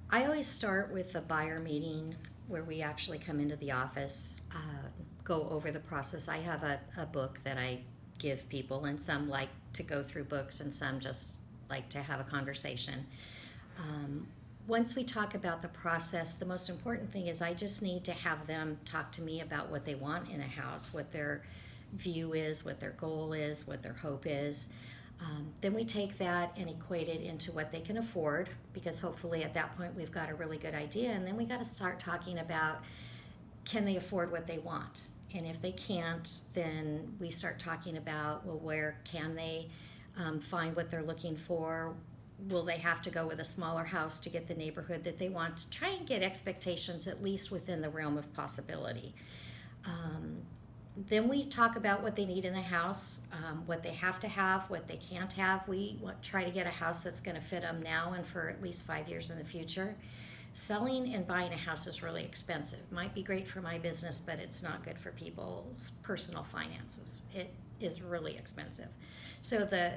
I always start with a buyer meeting where we actually come into the office, go over the process. I have a book that I give people, and some like to go through books, and some just like to have a conversation. Um, Once we talk about the process, the most important thing is I just need to have them talk to me about what they want in a house, what their view is, what their goal is, what their hope is. Then we take that and equate it into what they can afford, because hopefully at that point we've got a really good idea. And then we got to start talking about, can they afford what they want? And if they can't, then we start talking about, well, where can they find what they're looking for? Will they have to go with a smaller house to get the neighborhood that they want? To try and get expectations at least within the realm of possibility. Um, then we talk about what they need in a house, what they have to have, what they can't have. We try to get a house that's going to fit them now and for at least 5 years in the future. Selling and buying a house is really expensive. Might be great for my business, but it's not good for people's personal finances. It is really expensive. So the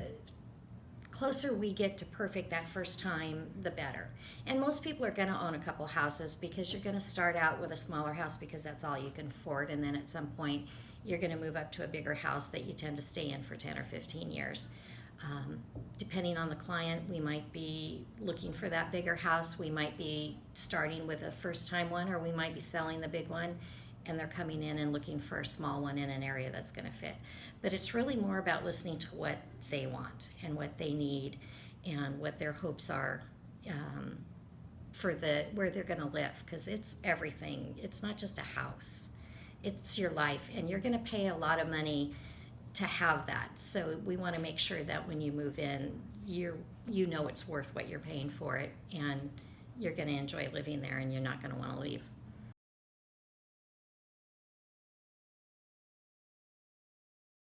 closer we get to perfect that first time, the better. And most people are going to own a couple houses, because you're going to start out with a smaller house because that's all you can afford, and then at some point you're going to move up to a bigger house that you tend to stay in for 10 or 15 years. Depending on the client, we might be looking for that bigger house. We might be starting with a first time one, or we might be selling the big one and they're coming in and looking for a small one in an area that's going to fit. But it's really more about listening to what they want and what they need and what their hopes are, for where they're going to live, because it's everything. It's not just a house, it's your life, and you're going to pay a lot of money to have that. So we want to make sure that when you move in, you know it's worth what you're paying for it, and you're going to enjoy living there, and you're not going to want to leave.